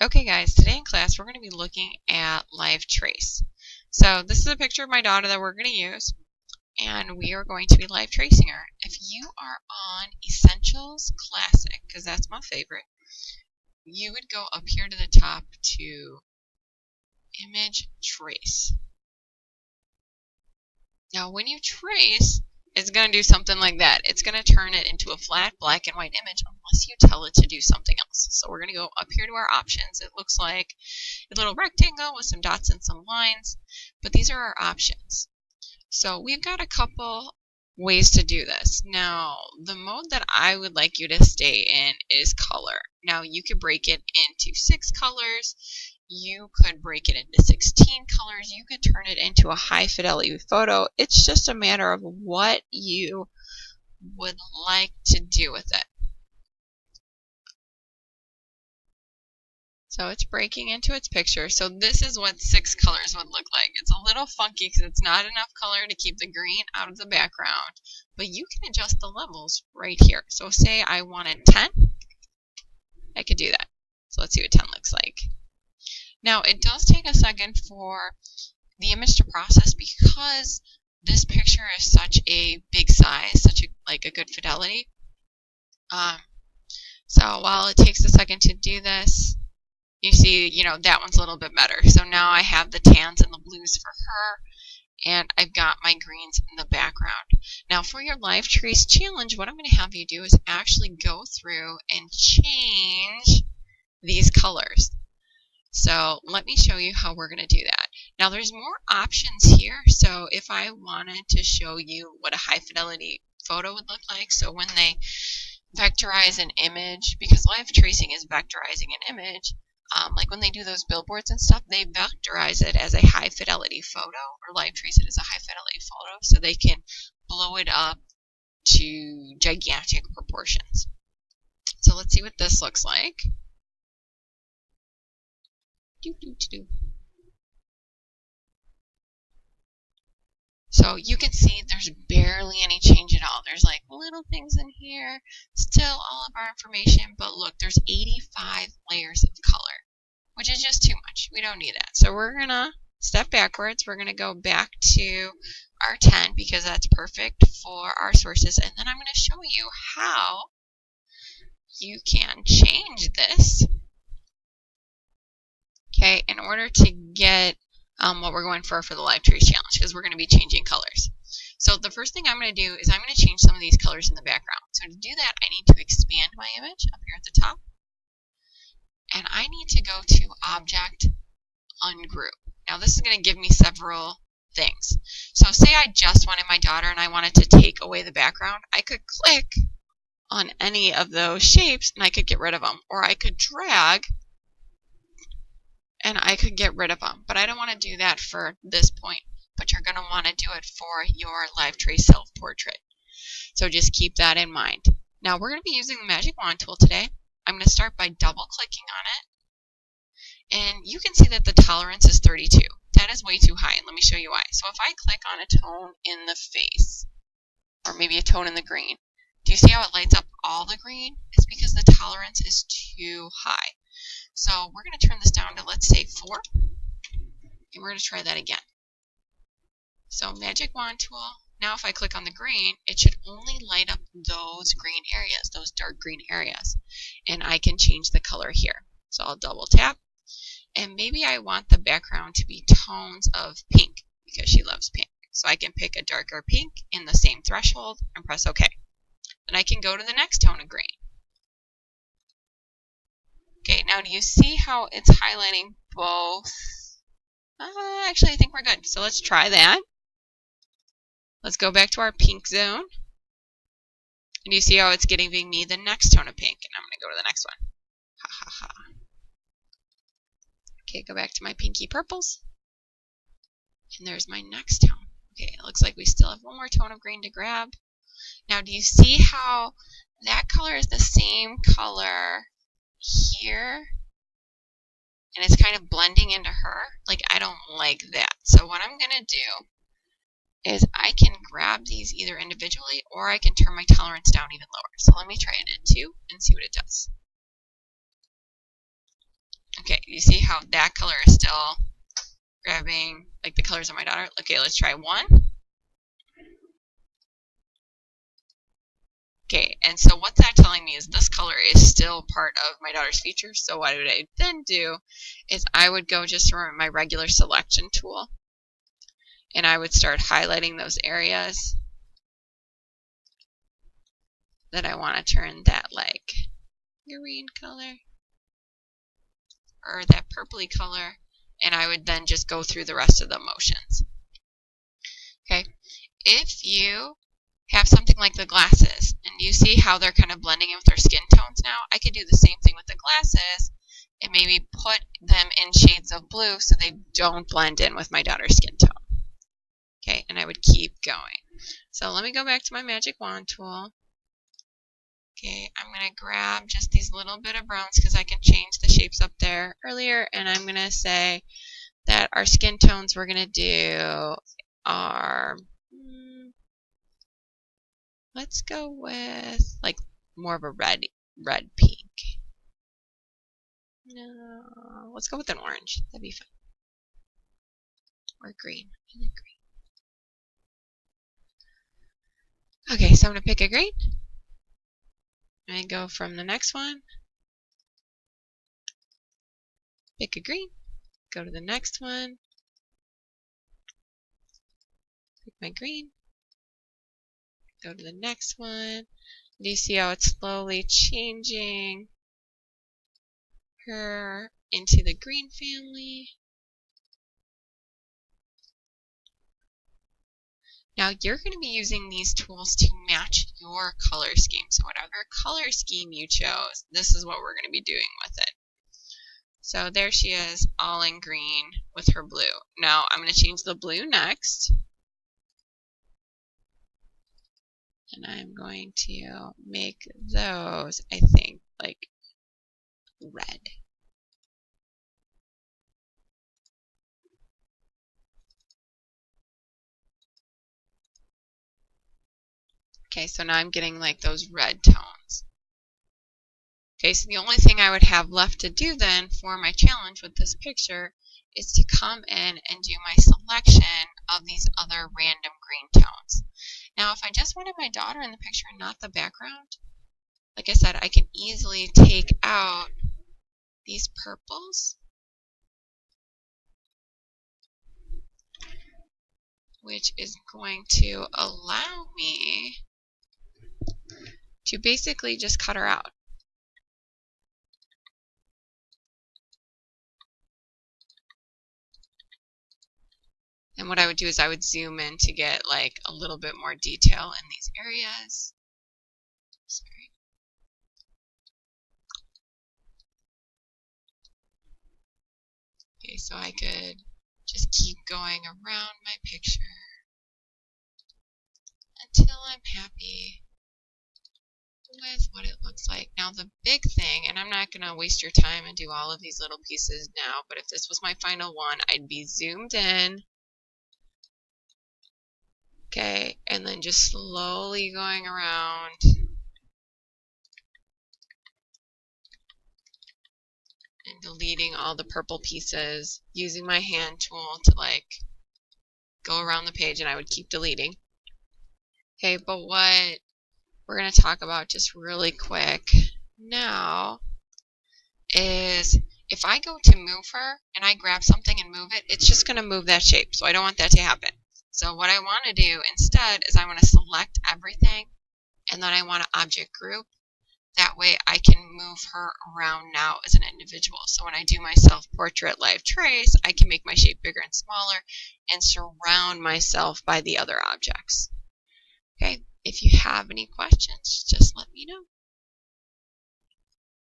Okay guys, today in class we're going to be looking at live trace. So this is a picture of my daughter that we're going to use, and we are going to be live tracing her. If you are on Essentials Classic, because that's my favorite, you would go up here to the top to Image Trace. Now when you trace, it's going to do something like that. It's going to turn it into a flat black and white image unless you tell it to do something else. So we're going to go up here to our options. It looks like a little rectangle with some dots and some lines, but these are our options. So we've got a couple ways to do this. Now, the mode that I would like you to stay in is color. Now, you could break it into 6 colors. You could break it into 16 colors. You could turn it into a high fidelity photo. It's just a matter of what you would like to do with it. So it's breaking into its picture. So this is what 6 colors would look like. It's a little funky because it's not enough color to keep the green out of the background, but you can adjust the levels right here. So say I wanted 10, I could do that. So let's see what 10 looks like. Now it does take a second for the image to process because this picture is such a big size, such a good fidelity. So while it takes a second to do this, you see, that one's a little bit better. So now I have the tans and the blues for her, and I've got my greens in the background. Now for your live trace challenge, what I'm going to have you do is actually go through and change these colors. So let me show you how we're going to do that. Now there's more options here. So if I wanted to show you what a high fidelity photo would look like, so when they vectorize an image, because live tracing is vectorizing an image, like when they do those billboards and stuff, they vectorize it as a high fidelity photo, or live trace it as a high fidelity photo, so they can blow it up to gigantic proportions. So let's see what this looks like. So you can see there's barely any change at all. There's like little things in here, still all of our information, but look, there's 85 layers of color, which is just too much. We don't need that. So we're going to step backwards. We're going to go back to our 10 because that's perfect for our sources. And then I'm going to show you how you can change this, okay, in order to get what we're going for the live trace challenge, because we're going to be changing colors. So the first thing I'm going to do is I'm going to change some of these colors in the background. So to do that, I need to expand my image up here at the top. And I need to go to Object, Ungroup. Now this is going to give me several things. So say I just wanted my daughter and I wanted to take away the background. I could click on any of those shapes and I could get rid of them. Or I could drag and I could get rid of them. But I don't want to do that for this point. But you're going to want to do it for your live trace self-portrait. So just keep that in mind. Now we're going to be using the magic wand tool today. I'm going to start by double clicking on it. And you can see that the tolerance is 32. That is way too high, and let me show you why. So if I click on a tone in the face, or maybe a tone in the green, do you see how it lights up all the green? It's because the tolerance is too high. So we're going to turn this down to, let's say, 4, and we're going to try that again. So magic wand tool. Now if I click on the green, it should only light up those green areas, those dark green areas. And I can change the color here. So I'll double tap. And maybe I want the background to be tones of pink because she loves pink. So I can pick a darker pink in the same threshold and press OK. Then I can go to the next tone of green. Okay, now do you see how it's highlighting both? Actually, I think we're good. So let's try that. Let's go back to our pink zone. And you see how it's giving me the next tone of pink. And I'm going to go to the next one. Ha ha ha. Okay, go back to my pinky purples. And there's my next tone. Okay, it looks like we still have one more tone of green to grab. Now, do you see how that color is the same color here? And it's kind of blending into her. Like, I don't like that. So what I'm going to do is I can grab these either individually or I can turn my tolerance down even lower. So let me try it at 2 and see what it does. Okay, you see how that color is still grabbing like the colors of my daughter? Okay, let's try one. Okay, and so what's that telling me is this color is still part of my daughter's features. So what would I then do is I would go just to my regular selection tool, and I would start highlighting those areas that I want to turn that like green color or that purpley color, and I would then just go through the rest of the motions. Okay, if you have something like the glasses, and you see how they're kind of blending in with their skin tones now, I could do the same thing with the glasses and maybe put them in shades of blue so they don't blend in with my daughter's skin tone. Okay, and I would keep going. So let me go back to my magic wand tool. Okay, I'm going to grab just these little bit of browns because I can change the shapes up there earlier, and I'm going to say that our skin tones we're going to do are, let's go with like more of a red pink. No, let's go with an orange. That'd be fun. Or green. I like green. Okay, so I'm going to pick a green. And go from the next one. Pick a green. Go to the next one. Pick my green. Go to the next one. Do you see how it's slowly changing her into the green family? Now you're going to be using these tools to match your color scheme. So whatever color scheme you chose, this is what we're going to be doing with it. So there she is, all in green with her blue. Now I'm going to change the blue next. And I'm going to make those, I think, like red. Okay, so now I'm getting like those red tones. Okay, so the only thing I would have left to do then for my challenge with this picture is to come in and do my selection of these other random green tones. Now, if I just wanted my daughter in the picture and not the background, like I said, I can easily take out these purples, which is going to allow me to basically just cut her out. And what I would do is I would zoom in to get like a little bit more detail in these areas. Sorry. Okay, so I could just keep going around my picture until I'm happy with what it looks like. Now the big thing, and I'm not going to waste your time and do all of these little pieces now, but if this was my final one, I'd be zoomed in. Okay, and then just slowly going around and deleting all the purple pieces, using my hand tool to like go around the page, and I would keep deleting. Okay, but what we're going to talk about just really quick now is if I go to move her and I grab something and move it, it's just going to move that shape. So I don't want that to happen. So what I want to do instead is I want to select everything, and then I want to object group. That way I can move her around now as an individual. So when I do my self-portrait live trace, I can make my shape bigger and smaller and surround myself by the other objects. Okay, if you have any questions, just let me know.